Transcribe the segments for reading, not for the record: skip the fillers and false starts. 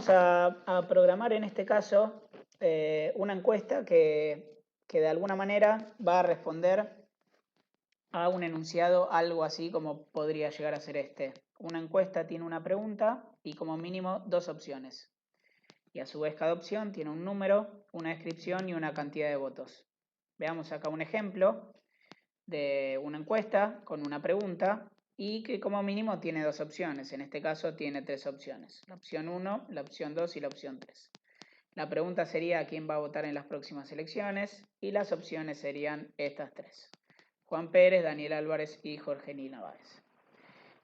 a programar en este caso una encuesta que de alguna manera va a responder a un enunciado algo así como podría llegar a ser este. Una encuesta tiene una pregunta y como mínimo dos opciones. Y a su vez cada opción tiene un número, una descripción y una cantidad de votos. Veamos acá un ejemplo de una encuesta con una pregunta y que como mínimo tiene dos opciones. En este caso tiene tres opciones. La opción 1, la opción 2 y la opción 3. La pregunta sería quién va a votar en las próximas elecciones y las opciones serían estas tres. Juan Pérez, Daniel Álvarez y Jorge Nil Narváez.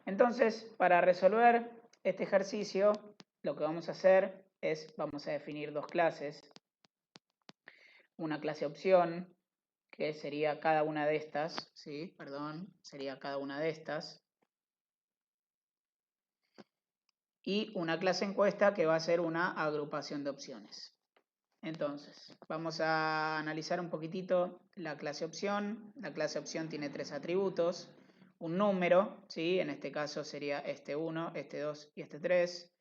Entonces, para resolver este ejercicio, lo que vamos a hacer es, vamos a definir dos clases. Una clase opción, que sería cada una de estas, ¿sí? Perdón, sería cada una de estas. Y una clase encuesta que va a ser una agrupación de opciones. Entonces, vamos a analizar un poquitito la clase opción. La clase opción tiene tres atributos. Un número, ¿sí? En este caso sería este 1, este 2 y este 3.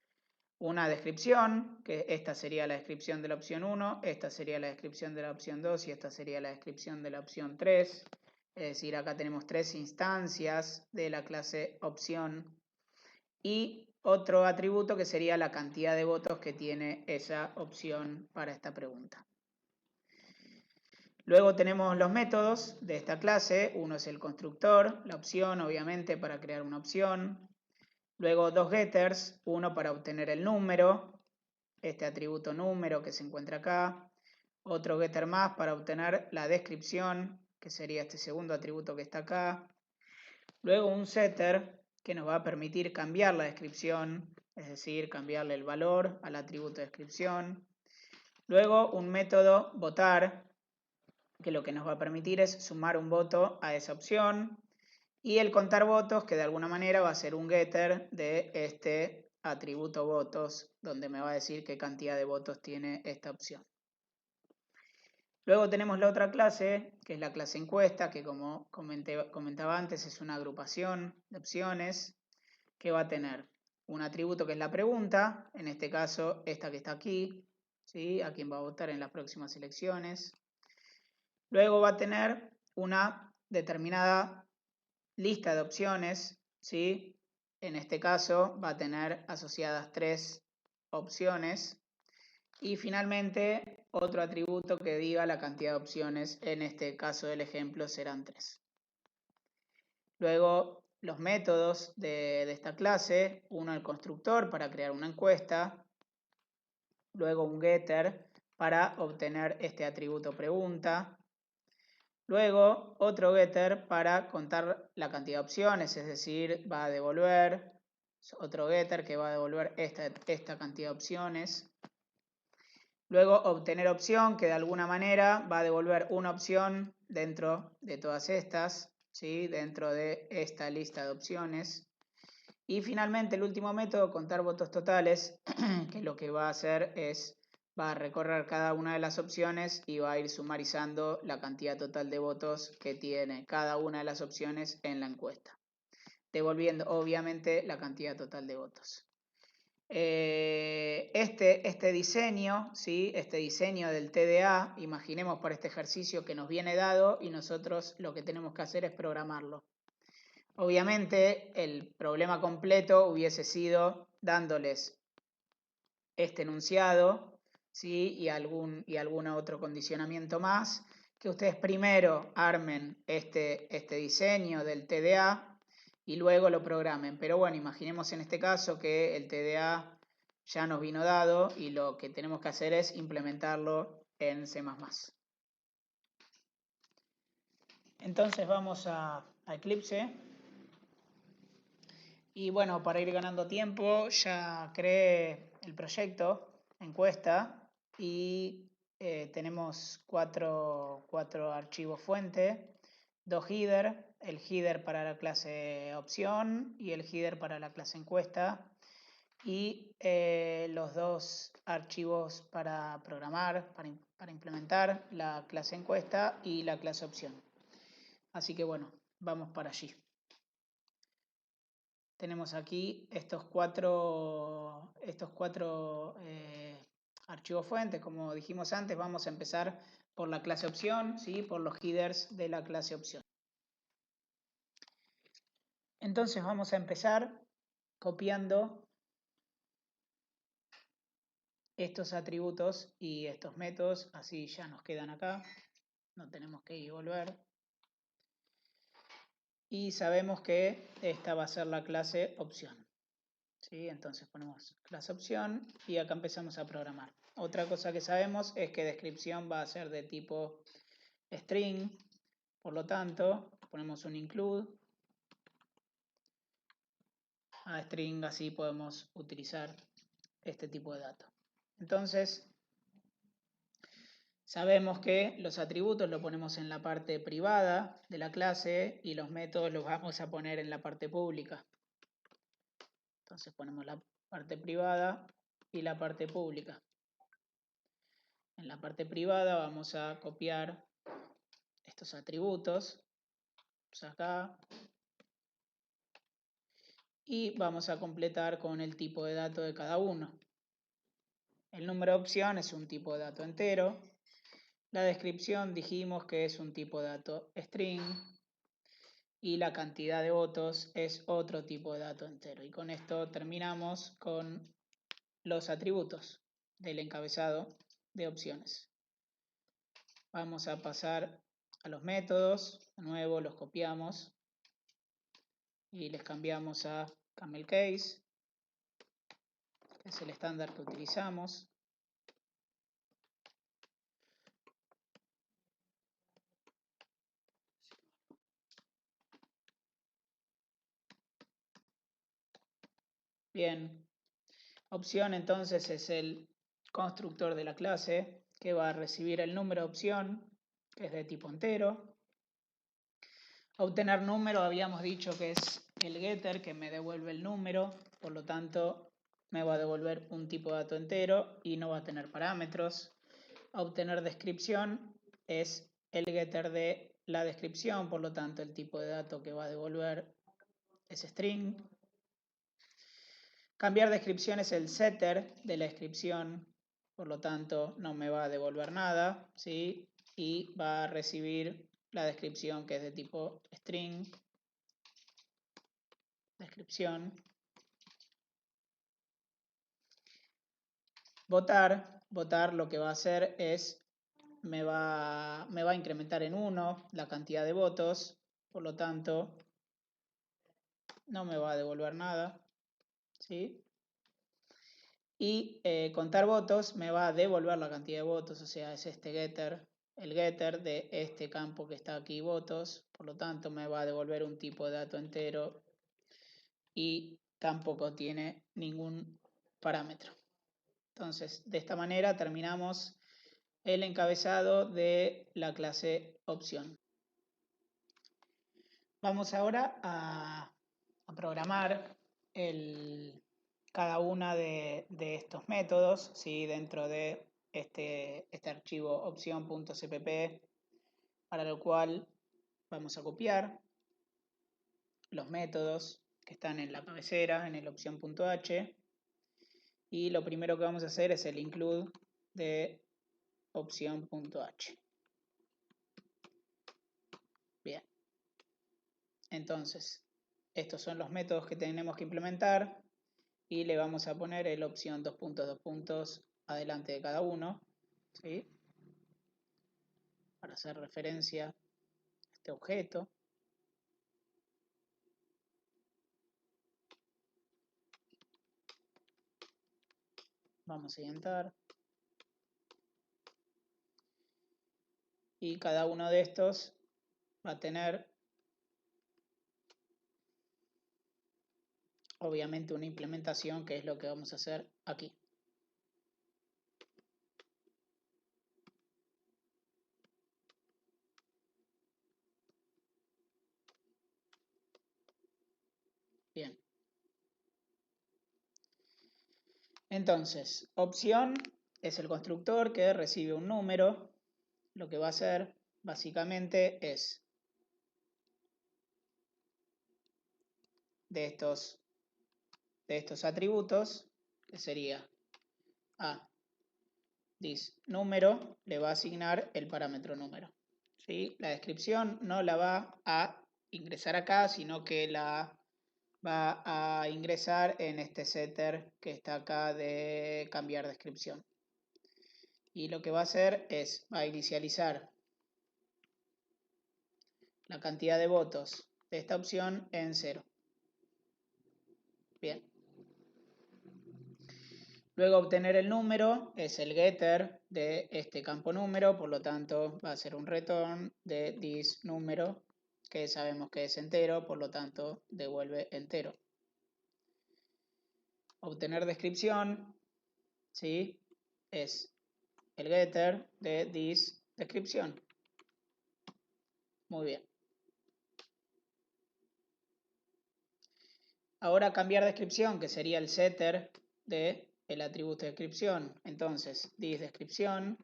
Una descripción, que esta sería la descripción de la opción 1, esta sería la descripción de la opción 2 y esta sería la descripción de la opción 3. Es decir, acá tenemos tres instancias de la clase opción. Y otro atributo que sería la cantidad de votos que tiene esa opción para esta pregunta. Luego tenemos los métodos de esta clase. Uno es el constructor, la opción obviamente para crear una opción. Luego dos getters, uno para obtener el número, este atributo número que se encuentra acá. Otro getter más para obtener la descripción, que sería este segundo atributo que está acá. Luego un setter que nos va a permitir cambiar la descripción, es decir, cambiarle el valor al atributo descripción. Luego un método votar, que lo que nos va a permitir es sumar un voto a esa opción. Y el contar votos, que de alguna manera va a ser un getter de este atributo votos, donde me va a decir qué cantidad de votos tiene esta opción. Luego tenemos la otra clase, que es la clase encuesta, que como comentaba antes es una agrupación de opciones, que va a tener un atributo que es la pregunta, en este caso esta que está aquí, ¿sí? A quién va a votar en las próximas elecciones. Luego va a tener una determinada lista de opciones, ¿sí? En este caso va a tener asociadas tres opciones. Y finalmente otro atributo que diga la cantidad de opciones, en este caso del ejemplo serán 3. Luego los métodos de esta clase, uno el constructor para crear una encuesta, luego un getter para obtener este atributo pregunta, luego otro getter para contar la cantidad de opciones, es decir, va a devolver, otro getter que va a devolver esta cantidad de opciones. Luego obtener opción, que de alguna manera va a devolver una opción dentro de todas estas, ¿sí? Dentro de esta lista de opciones. Y finalmente el último método, contar votos totales, que lo que va a hacer es, va a recorrer cada una de las opciones y va a ir sumarizando la cantidad total de votos que tiene cada una de las opciones en la encuesta, devolviendo obviamente la cantidad total de votos. Este diseño, ¿sí? Este diseño del TDA, imaginemos para este ejercicio que nos viene dado y nosotros lo que tenemos que hacer es programarlo. Obviamente el problema completo hubiese sido dándoles este enunciado, ¿sí? y algún otro condicionamiento más, que ustedes primero armen este diseño del TDA y luego lo programen. Pero bueno, imaginemos en este caso que el TDA ya nos vino dado y lo que tenemos que hacer es implementarlo en C++. Entonces vamos a Eclipse. Y bueno, para ir ganando tiempo, ya creé el proyecto, encuesta, y tenemos cuatro archivos fuente, dos header, el header para la clase opción y el header para la clase encuesta, y los dos archivos para programar, para implementar la clase encuesta y la clase opción. Así que bueno, vamos para allí. Tenemos aquí estos cuatro estos cuatro archivos fuentes. Como dijimos antes, vamos a empezar por la clase opción, ¿sí? Por los headers de la clase opción. Entonces vamos a empezar copiando estos atributos y estos métodos, así ya nos quedan acá, no tenemos que ir y volver. Y sabemos que esta va a ser la clase opción. ¿Sí? Entonces ponemos clase opción y acá empezamos a programar. Otra cosa que sabemos es que descripción va a ser de tipo string, por lo tanto ponemos un include a string, así podemos utilizar este tipo de datos. Entonces sabemos que los atributos los ponemos en la parte privada de la clase y los métodos los vamos a poner en la parte pública. Entonces ponemos la parte privada y la parte pública. En la parte privada vamos a copiar estos atributos acá y vamos a completar con el tipo de dato de cada uno. El número de opción es un tipo de dato entero. La descripción dijimos que es un tipo de dato string. Y la cantidad de votos es otro tipo de dato entero. Y con esto terminamos con los atributos del encabezado de opciones. Vamos a pasar a los métodos. De nuevo los copiamos y les cambiamos a camel case, que es el estándar que utilizamos. Bien, opción entonces es el constructor de la clase que va a recibir el número de opción, que es de tipo entero. Obtener número habíamos dicho que es el getter que me devuelve el número, por lo tanto me va a devolver un tipo de dato entero y no va a tener parámetros. Obtener descripción es el getter de la descripción, por lo tanto el tipo de dato que va a devolver es string. Cambiar descripción es el setter de la descripción, por lo tanto no me va a devolver nada, ¿sí? Y va a recibir la descripción que es de tipo string, descripción. Votar lo que va a hacer es, me va a incrementar en 1 la cantidad de votos, por lo tanto no me va a devolver nada, ¿sí? Y contar votos me va a devolver la cantidad de votos, o sea, es este getter, el getter de este campo que está aquí, votos, por lo tanto me va a devolver un tipo de dato entero y tampoco tiene ningún parámetro. Entonces, de esta manera terminamos el encabezado de la clase opción. Vamos ahora a programar cada una de estos métodos, ¿sí? Dentro de este archivo opción.cpp, para lo cual vamos a copiar los métodos que están en la cabecera, en el opción.h, y lo primero que vamos a hacer es el include de opción.h. Bien. Entonces, estos son los métodos que tenemos que implementar y le vamos a poner el opción 2 puntos adelante de cada uno, ¿sí? Para hacer referencia a este objeto. Vamos a intentar. Y cada uno de estos va a tener obviamente una implementación, que es lo que vamos a hacer aquí. Bien. Entonces, opción es el constructor que recibe un número. Lo que va a hacer básicamente es de estos atributos que sería a this número, le va a asignar el parámetro número. ¿Sí? La descripción no la va a ingresar acá, sino que la va a ingresar en este setter que está acá de cambiar descripción. Y lo que va a hacer es, va a inicializar la cantidad de votos de esta opción en 0. Bien. Luego obtener el número es el getter de este campo número, por lo tanto va a ser un return de this número, que sabemos que es entero, por lo tanto devuelve entero. Obtener descripción, ¿sí? Es el getter de this descripción. Muy bien. Ahora cambiar descripción, que sería el setter de el atributo de descripción. Entonces, this descripción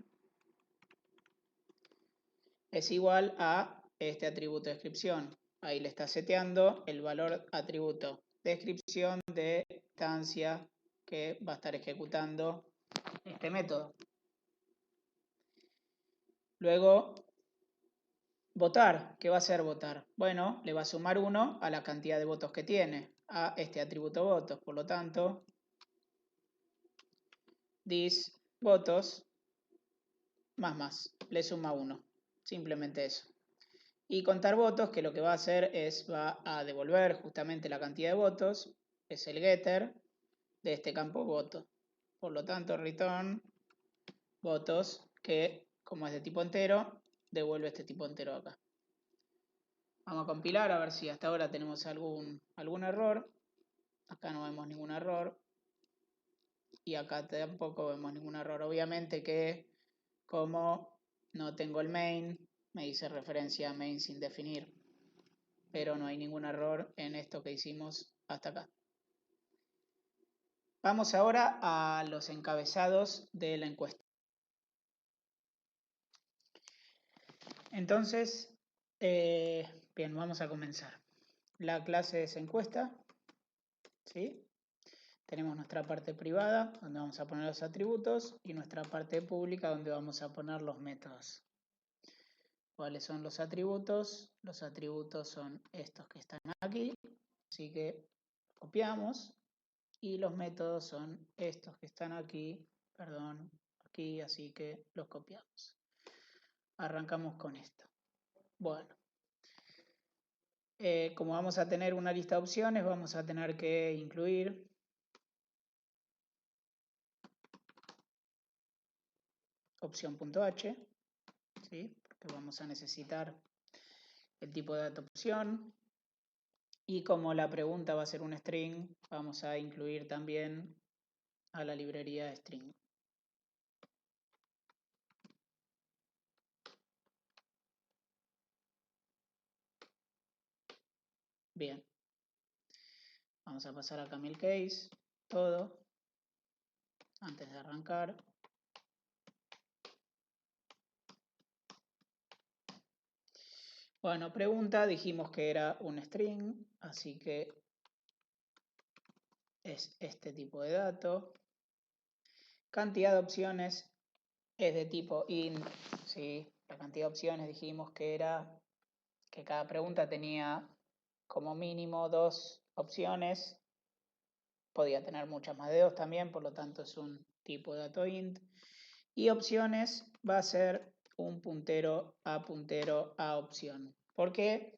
es igual a este atributo de descripción. Ahí le está seteando el valor atributo descripción de instancia que va a estar ejecutando este método. Luego, votar. ¿Qué va a hacer votar? Bueno, le va a sumar 1 a la cantidad de votos que tiene, a este atributo votos. Por lo tanto, this votos más, le suma 1. Simplemente eso. Y contar votos, que lo que va a hacer es, va a devolver justamente la cantidad de votos, es el getter de este campo voto. Por lo tanto, return votos, que como es de tipo entero, devuelve este tipo entero acá. Vamos a compilar a ver si hasta ahora tenemos algún error. Acá no vemos ningún error. Y acá tampoco vemos ningún error. Obviamente que como no tengo el main, me dice referencia a main sin definir. Pero no hay ningún error en esto que hicimos hasta acá. Vamos ahora a los encabezados de la encuesta. Entonces, bien, vamos a comenzar. La clase es encuesta, ¿sí? Tenemos nuestra parte privada, donde vamos a poner los atributos, y nuestra parte pública, donde vamos a poner los métodos. ¿Cuáles son los atributos? Los atributos son estos que están aquí, así que copiamos. Y los métodos son estos que están aquí, perdón, aquí, así que los copiamos. Arrancamos con esto. Bueno, como vamos a tener una lista de opciones, vamos a tener que incluir opción.h, ¿sí? Porque vamos a necesitar el tipo de dato opción. Y como la pregunta va a ser un string, vamos a incluir también a la librería de string. Bien. Vamos a pasar a camel case, todo, antes de arrancar. Bueno, pregunta, dijimos que era un string, así que es este tipo de dato. Cantidad de opciones es de tipo int, ¿sí? La cantidad de opciones dijimos que era que cada pregunta tenía como mínimo 2 opciones. Podía tener muchas más de 2 también, por lo tanto es un tipo de dato int. Y opciones va a ser un puntero a opción. ¿Por qué?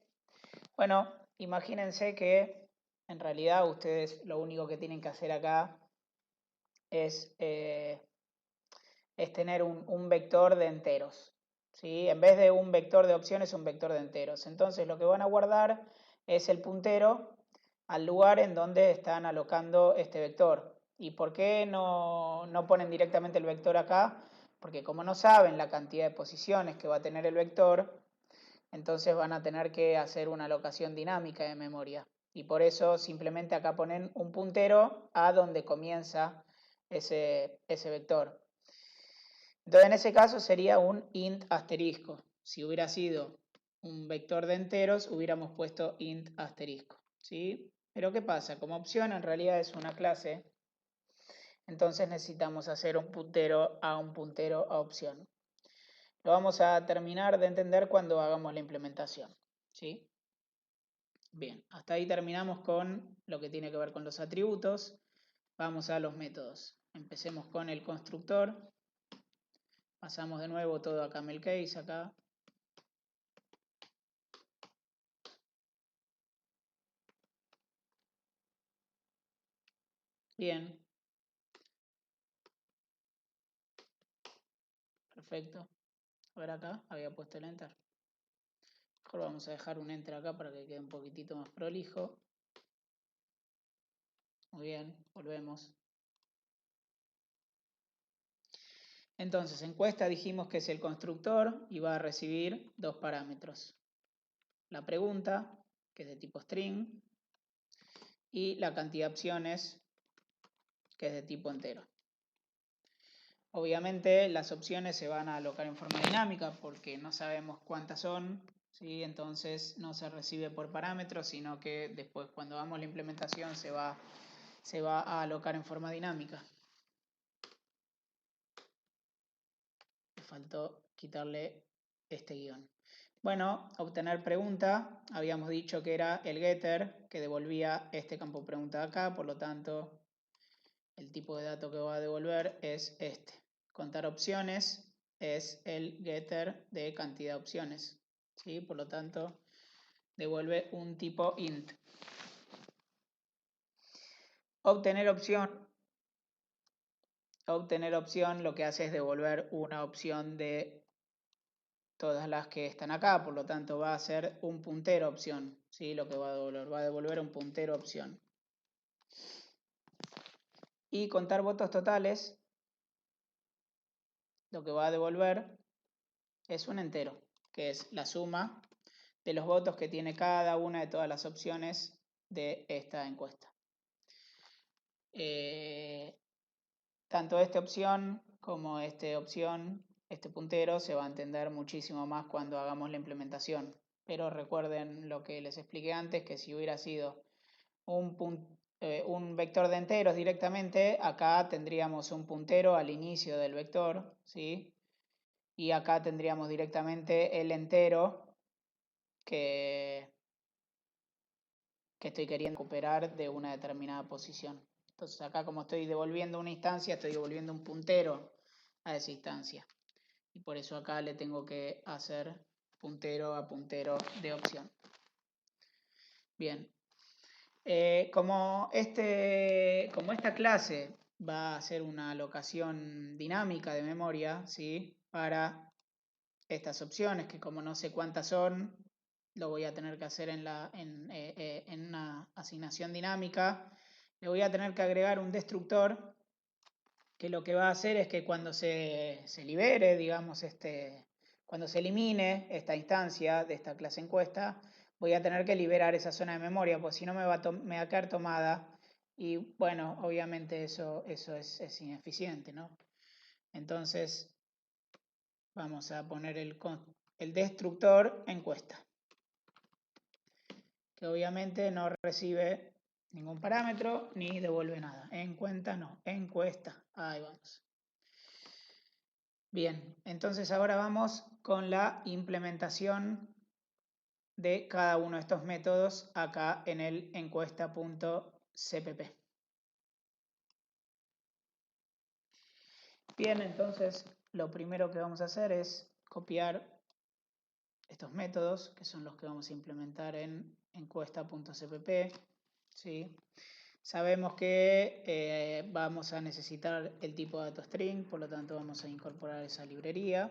Bueno, imagínense que en realidad ustedes lo único que tienen que hacer acá es tener un vector de enteros, ¿sí? En vez de un vector de opciones, un vector de enteros. Entonces lo que van a guardar es el puntero al lugar en donde están alocando este vector. ¿Y por qué no ponen directamente el vector acá? Porque como no saben la cantidad de posiciones que va a tener el vector, entonces van a tener que hacer una alocación dinámica de memoria. Y por eso simplemente acá ponen un puntero a donde comienza ese vector. Entonces en ese caso sería un int asterisco. Si hubiera sido un vector de enteros, hubiéramos puesto int asterisco, ¿sí? Pero ¿qué pasa? Como opción en realidad es una clase. entonces necesitamos hacer un puntero a opción. Lo vamos a terminar de entender cuando hagamos la implementación, ¿sí? Bien, hasta ahí terminamos con lo que tiene que ver con los atributos. Vamos a los métodos. Empecemos con el constructor. Pasamos de nuevo todo a camel case acá. Bien. Perfecto. A ver acá, había puesto el enter. Mejor vamos a dejar un enter acá para que quede un poquitito más prolijo. Muy bien, volvemos. Entonces, encuesta dijimos que es el constructor y va a recibir dos parámetros. La pregunta, que es de tipo string, y la cantidad de opciones, que es de tipo entero. Obviamente las opciones se van a alocar en forma dinámica porque no sabemos cuántas son, ¿sí? Entonces no se recibe por parámetros, sino que después cuando hagamos la implementación se va a alocar en forma dinámica. Me faltó quitarle este guión. Bueno, obtener pregunta, habíamos dicho que era el getter que devolvía este campo pregunta de acá, por lo tanto el tipo de dato que va a devolver es este. Contar opciones es el getter de cantidad de opciones, ¿sí? Por lo tanto devuelve un tipo int. Obtener opción lo que hace es devolver una opción de todas las que están acá, por lo tanto va a ser un puntero opción, ¿sí? Lo que va a devolver un puntero opción. Y contar votos totales, lo que va a devolver es un entero, que es la suma de los votos que tiene cada una de todas las opciones de esta encuesta. Tanto esta opción como esta opción, este puntero, se va a entender muchísimo más cuando hagamos la implementación. Pero recuerden lo que les expliqué antes, que si hubiera sido un vector de enteros directamente, acá tendríamos un puntero al inicio del vector, ¿sí? Y acá tendríamos directamente el entero que estoy queriendo recuperar de una determinada posición. Entonces acá, como estoy devolviendo una instancia, estoy devolviendo un puntero a esa instancia. Y por eso acá le tengo que hacer puntero a puntero de opción. Bien. Como esta clase va a ser una alocación dinámica de memoria, ¿sí? Para estas opciones, que como no sé cuántas son, lo voy a tener que hacer en una asignación dinámica. Le voy a tener que agregar un destructor que lo que va a hacer es que cuando se libere, digamos, cuando se elimine esta instancia de esta clase encuesta, voy a tener que liberar esa zona de memoria, porque si no me va a quedar tomada y bueno, obviamente eso es ineficiente, ¿no? Entonces vamos a poner el destructor encuesta, que obviamente no recibe ningún parámetro ni devuelve nada. En cuenta no, encuesta. Ahí vamos. Bien, entonces ahora vamos con la implementación de cada uno de estos métodos acá en el encuesta.cpp. Bien, entonces lo primero que vamos a hacer es copiar estos métodos, que son los que vamos a implementar en encuesta.cpp, ¿sí? Sabemos que vamos a necesitar el tipo de dato string, por lo tanto vamos a incorporar esa librería.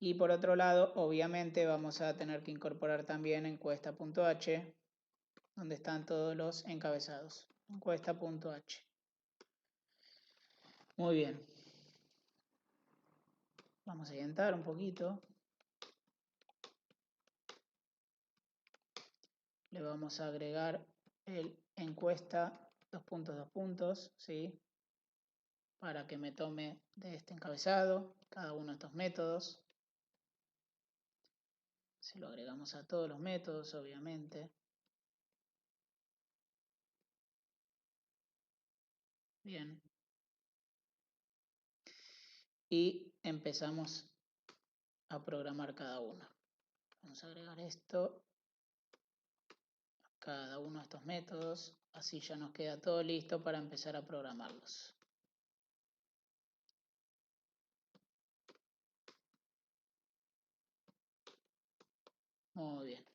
Y por otro lado, obviamente vamos a tener que incorporar también encuesta.h, donde están todos los encabezados. Encuesta.h. Muy bien. Vamos a indentar un poquito. Le vamos a agregar el encuesta 2 puntos, ¿sí? Para que me tome de este encabezado cada uno de estos métodos. Se lo agregamos a todos los métodos, obviamente. Bien. Y empezamos a programar cada uno. Vamos a agregar esto a cada uno de estos métodos. Así ya nos queda todo listo para empezar a programarlos. Muy bien.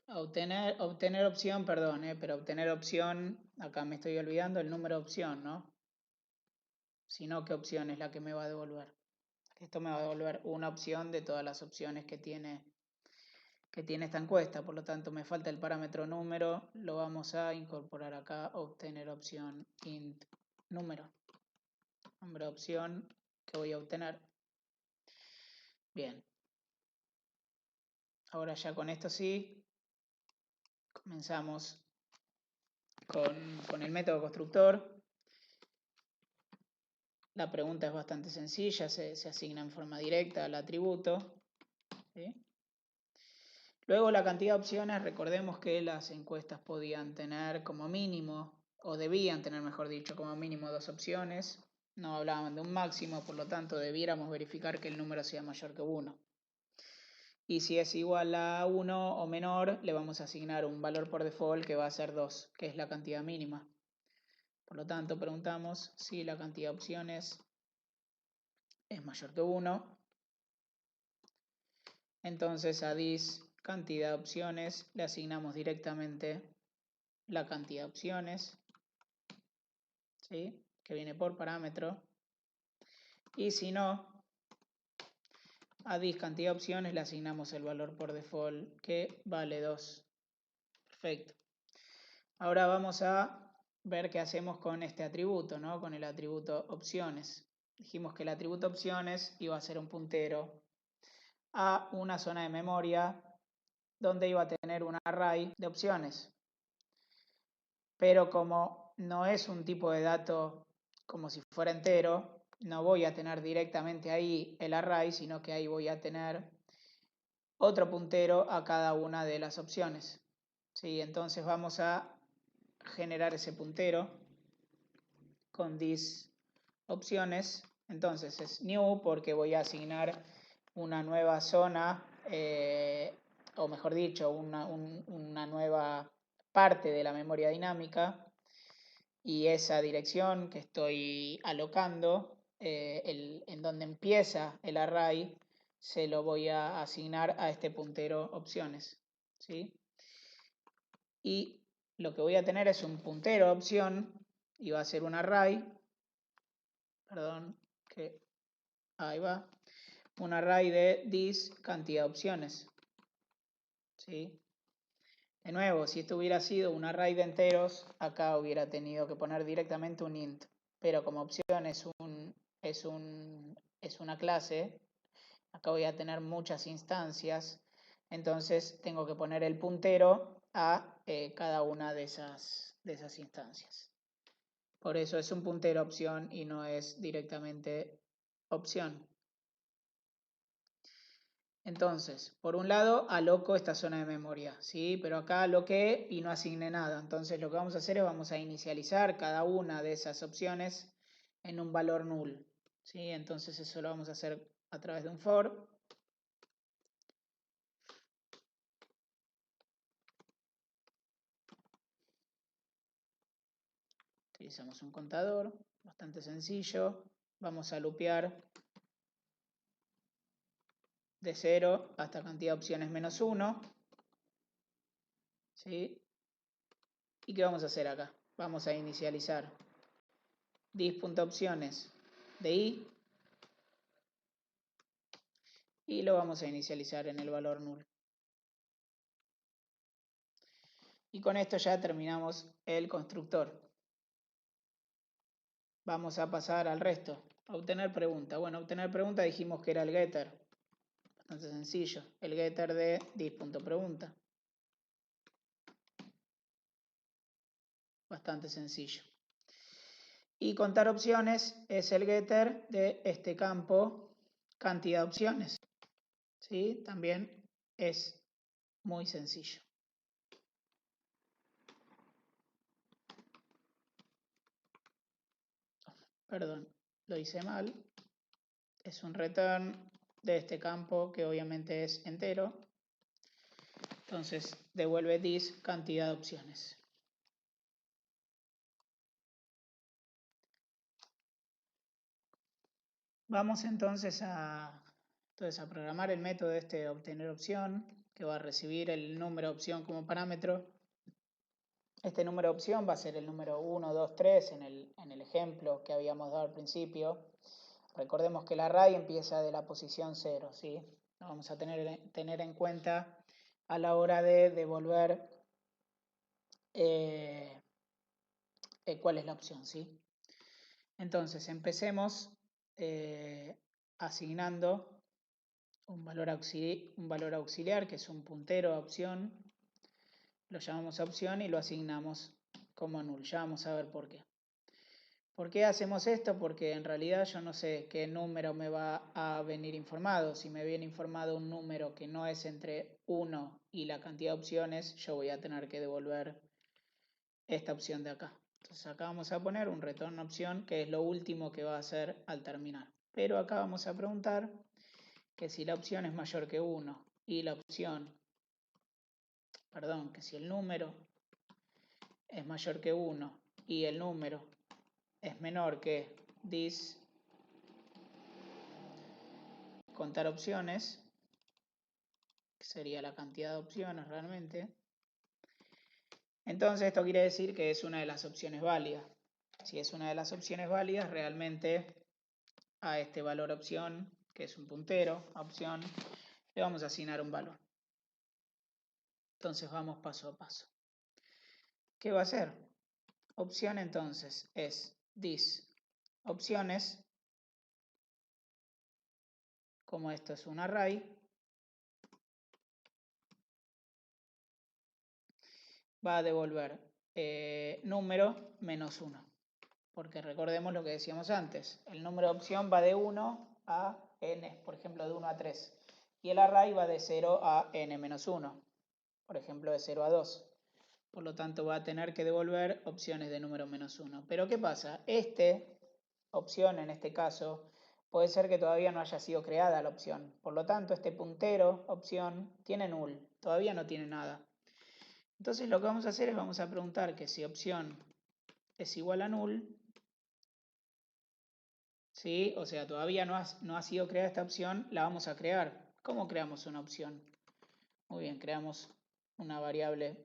Obtener opción, perdón, pero obtener opción, acá me estoy olvidando el número de opción, ¿no? Sino qué opción es la que me va a devolver. Esto me va a devolver una opción de todas las opciones que tiene esta encuesta, por lo tanto me falta el parámetro número, lo vamos a incorporar acá, obtener opción int número de opción que voy a obtener. Bien, ahora ya con esto sí, comenzamos con el método constructor. La pregunta es bastante sencilla, se asigna en forma directa al atributo, ¿sí? Luego la cantidad de opciones, recordemos que las encuestas podían tener como mínimo, o debían tener mejor dicho, como mínimo 2 opciones. No hablaban de un máximo, por lo tanto debiéramos verificar que el número sea mayor que 1. Y si es igual a 1 o menor, le vamos a asignar un valor por default que va a ser 2, que es la cantidad mínima. Por lo tanto, preguntamos si la cantidad de opciones es mayor que 1. Entonces a this cantidad de opciones le asignamos directamente la cantidad de opciones, ¿sí? Que viene por parámetro. Y si no, a this cantidad de opciones le asignamos el valor por default que vale 2. Perfecto. Ahora vamos a ver qué hacemos con este atributo, ¿no? Con el atributo opciones. Dijimos que el atributo opciones iba a ser un puntero a una zona de memoria donde iba a tener un array de opciones. Pero como no es un tipo de dato como si fuera entero, no voy a tener directamente ahí el array, sino que ahí voy a tener otro puntero a cada una de las opciones. ¿Sí? Entonces vamos a generar ese puntero con this opciones. Entonces es new porque voy a asignar una nueva zona, o mejor dicho, una nueva parte de la memoria dinámica, y esa dirección que estoy alocando, en donde empieza el array, se lo voy a asignar a este puntero opciones, ¿sí? Y lo que voy a tener es un puntero opción y va a ser un array, perdón, que ahí va, un array de this cantidad de opciones, ¿sí? De nuevo, si esto hubiera sido un array de enteros, acá hubiera tenido que poner directamente un int, pero como opción es una clase, acá voy a tener muchas instancias, entonces tengo que poner el puntero a cada una de esas instancias. Por eso es un puntero opción y no es directamente opción. Entonces, por un lado, aloco esta zona de memoria, ¿sí? Pero acá aloqué y no asigné nada. Entonces, lo que vamos a hacer es vamos a inicializar cada una de esas opciones en un valor null, ¿sí? Entonces, eso lo vamos a hacer a través de un for. Utilizamos un contador, bastante sencillo. Vamos a loopear de 0 hasta cantidad de opciones menos 1, ¿sí? ¿Y qué vamos a hacer acá? Vamos a inicializar dis.opciones de i y lo vamos a inicializar en el valor null. Y con esto ya terminamos el constructor. Vamos a pasar al resto. Obtener pregunta. Bueno, obtener pregunta dijimos que era el getter. Bastante sencillo. El getter de dis.pregunta. Bastante sencillo. Y contar opciones es el getter de este campo cantidad de opciones. ¿Sí? También es muy sencillo. perdón, lo hice mal, es un return de este campo que obviamente es entero. Entonces devuelve this cantidad de opciones. Vamos entonces a programar el método de obtener opción, que va a recibir el número opción como parámetro. Este número opción va a ser el número 1, 2, 3 en el ejemplo que habíamos dado al principio. Recordemos que el array empieza de la posición 0, ¿sí? Lo vamos a tener en cuenta a la hora de devolver cuál es la opción, ¿sí? Entonces empecemos asignando un valor auxiliar, que es un puntero a opción. Lo llamamos a opción y lo asignamos como null. Ya vamos a ver por qué. ¿Por qué hacemos esto? Porque en realidad yo no sé qué número me va a venir informado. Si me viene informado un número que no es entre 1 y la cantidad de opciones, yo voy a tener que devolver esta opción de acá. Entonces acá vamos a poner un retorno opción, que es lo último que va a hacer al terminar. Pero acá vamos a preguntar que si la opción es mayor que 1 y la opción, perdón, que si el número es mayor que 1 y el número es menor que this contar opciones, que sería la cantidad de opciones realmente, entonces esto quiere decir que es una de las opciones válidas. Si es una de las opciones válidas, realmente a este valor opción, que es un puntero a opción, le vamos a asignar un valor. Entonces vamos paso a paso. ¿Qué va a hacer? Opción entonces es this opciones, como esto es un array, va a devolver número menos 1. Porque recordemos lo que decíamos antes, el número de opción va de 1 a n, por ejemplo de 1 a 3. Y el array va de 0 a n menos 1, por ejemplo de 0 a 2. Por lo tanto va a tener que devolver opciones de número menos 1. Pero ¿qué pasa? Opción en este caso, puede ser que todavía no haya sido creada la opción. Por lo tanto, este puntero, opción, tiene null. Todavía no tiene nada. Entonces lo que vamos a hacer es vamos a preguntar que si opción es igual a null, ¿sí? O sea, todavía no ha sido creada esta opción, la vamos a crear. ¿Cómo creamos una opción? Muy bien, creamos una variable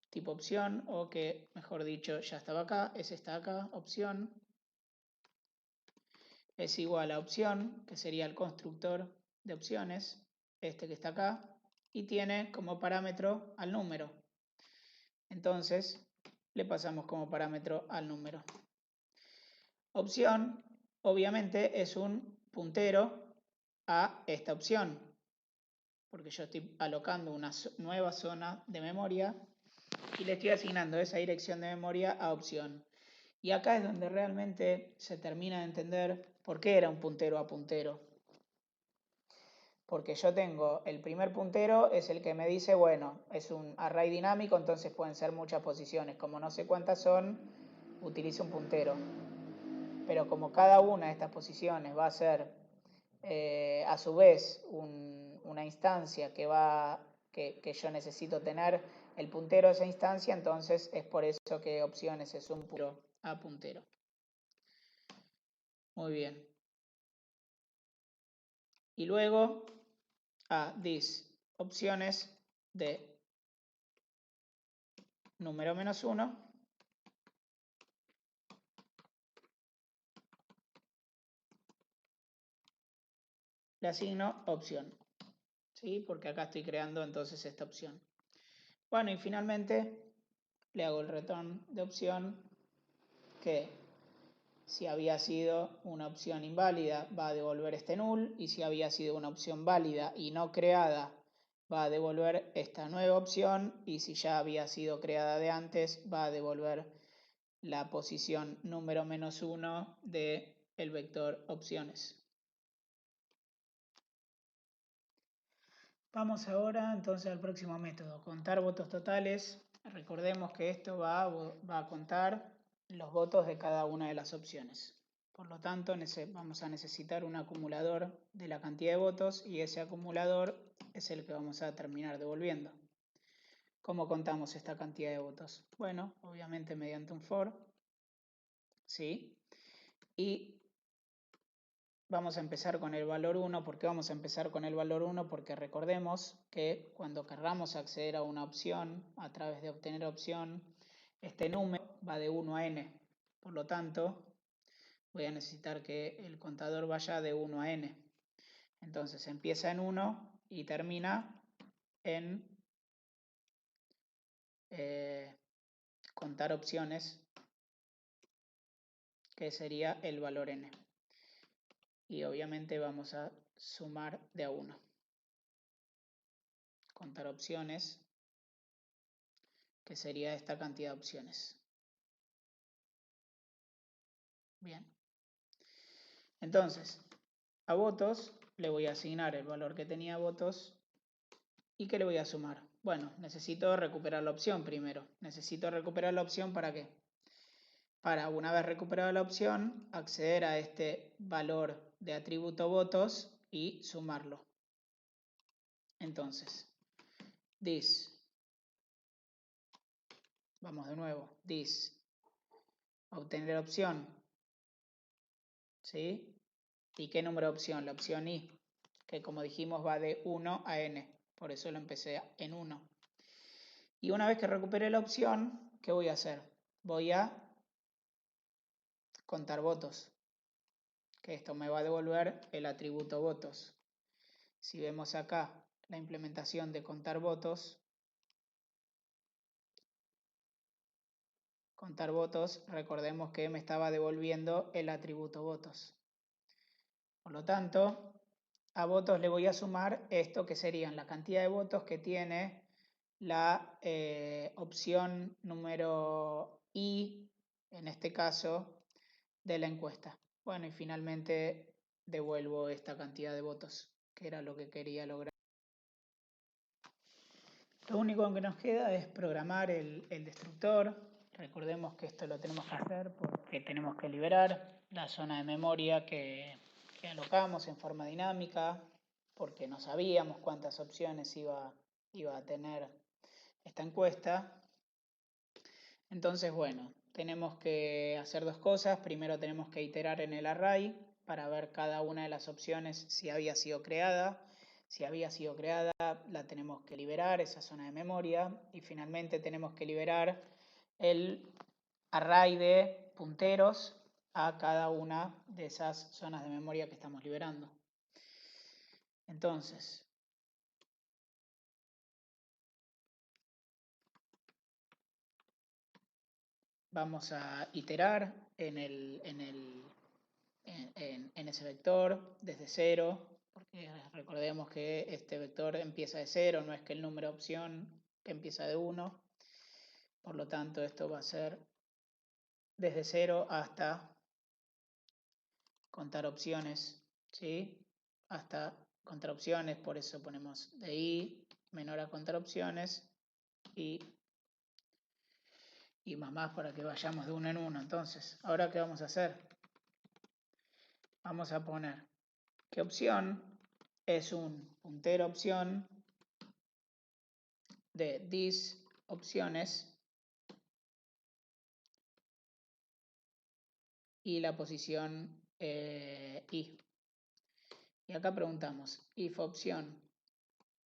tipo opción, o que, mejor dicho, ya estaba acá, es esta acá, opción, es igual a opción, que sería el constructor de opciones, este que está acá, y tiene como parámetro al número. Entonces, le pasamos como parámetro al número. Opción, obviamente, es un puntero a esta opción, porque yo estoy alocando una nueva zona de memoria y le estoy asignando esa dirección de memoria a opción. Y acá es donde realmente se termina de entender por qué era un puntero a puntero. Porque yo tengo el primer puntero, es el que me dice, bueno, es un array dinámico, entonces pueden ser muchas posiciones. Como no sé cuántas son, utilizo un puntero. Pero como cada una de estas posiciones va a ser a su vez una instancia que yo necesito tener el puntero de esa instancia, entonces es por eso que opciones es un puntero a puntero. Muy bien. Y luego a this opciones de número menos 1 le asigno opción, ¿sí? Porque acá estoy creando entonces esta opción. Bueno, y finalmente le hago el return de opción, que si había sido una opción inválida va a devolver este null, y si había sido una opción válida y no creada va a devolver esta nueva opción, y si ya había sido creada de antes va a devolver la posición número menos 1 del vector opciones. Vamos ahora entonces al próximo método, contar votos totales. Recordemos que esto va a contar los votos de cada una de las opciones. Por lo tanto, vamos a necesitar un acumulador de la cantidad de votos y ese acumulador es el que vamos a terminar devolviendo. ¿Cómo contamos esta cantidad de votos? Bueno, obviamente mediante un for, ¿sí? Y vamos a empezar con el valor 1. ¿Por qué vamos a empezar con el valor 1? Porque recordemos que cuando querramos acceder a una opción, a través de obtener opción, este número va de 1 a n. Por lo tanto, voy a necesitar que el contador vaya de 1 a n. Entonces empieza en 1 y termina en contar opciones, que sería el valor n. Y obviamente vamos a sumar de a 1. Contar opciones, que sería esta cantidad de opciones. Bien. Entonces, a votos le voy a asignar el valor que tenía votos y que le voy a sumar. Bueno, necesito recuperar la opción primero. Necesito recuperar la opción ¿para qué? Para, una vez recuperada la opción, acceder a este valor de atributo votos y sumarlo. Entonces, this, vamos de nuevo, this, obtener opción, ¿sí? ¿Y qué número de opción? La opción i, que como dijimos va de 1 a n, por eso lo empecé en 1. Y una vez que recupere la opción, ¿qué voy a hacer? Voy a contar votos, que esto me va a devolver el atributo votos. Si vemos acá la implementación de contar votos, recordemos que me estaba devolviendo el atributo votos. Por lo tanto, a votos le voy a sumar esto que serían la cantidad de votos que tiene la opción número I, en este caso, de la encuesta. Bueno, y finalmente devuelvo esta cantidad de votos, que era lo que quería lograr. Lo único que nos queda es programar el destructor. Recordemos que esto lo tenemos que hacer porque tenemos que liberar la zona de memoria que alocamos en forma dinámica, porque no sabíamos cuántas opciones iba a tener esta encuesta. Entonces, bueno, tenemos que hacer dos cosas. Primero tenemos que iterar en el array para ver cada una de las opciones si había sido creada. Si había sido creada, la tenemos que liberar, esa zona de memoria. Y finalmente tenemos que liberar el array de punteros a cada una de esas zonas de memoria que estamos liberando. Entonces, vamos a iterar en ese vector desde 0, porque recordemos que este vector empieza de 0, no es que el número de opción que empieza de 1. Por lo tanto, esto va a ser desde 0 hasta contar opciones, ¿sí? Hasta contar opciones, por eso ponemos de i menor a contar opciones y más para que vayamos de uno en uno. Entonces, ¿ahora qué vamos a hacer? Vamos a poner que opción es un puntero opción de this opciones y la posición i. Y acá preguntamos, if opción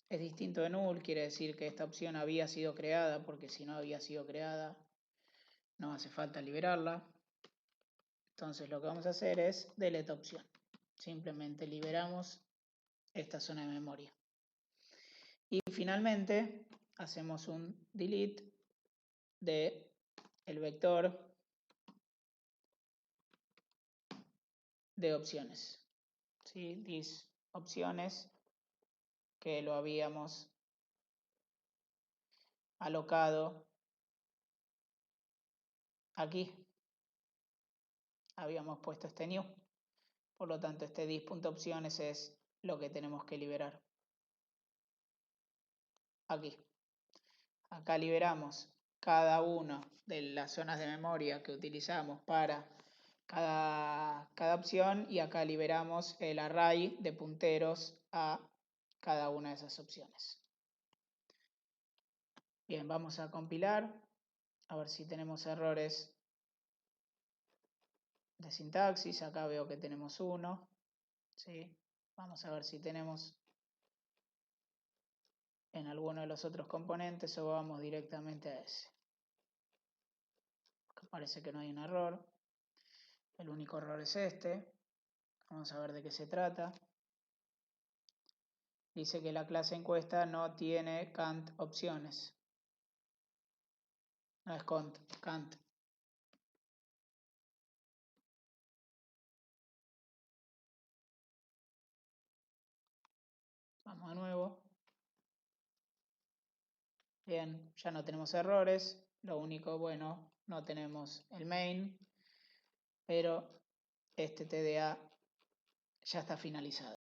es distinto de null, quiere decir que esta opción había sido creada, porque si no había sido creada no hace falta liberarla. Entonces lo que vamos a hacer es delete opción. Simplemente liberamos esta zona de memoria. Y finalmente hacemos un delete de el vector de opciones. ¿Sí? This opciones que lo habíamos alocado aquí. Habíamos puesto este new. Por lo tanto, este dis.opciones es lo que tenemos que liberar. Aquí. Acá liberamos cada una de las zonas de memoria que utilizamos para cada opción y acá liberamos el array de punteros a cada una de esas opciones. Bien, vamos a compilar, a ver si tenemos errores de sintaxis. Acá veo que tenemos uno. ¿Sí? Vamos a ver si tenemos en alguno de los otros componentes o vamos directamente a ese. Acá parece que no hay un error. El único error es este. Vamos a ver de qué se trata. Dice que la clase encuesta no tiene cant opciones. No es cant. Vamos de nuevo. Bien, ya no tenemos errores. Lo único, bueno, no tenemos el main, pero este TDA ya está finalizado.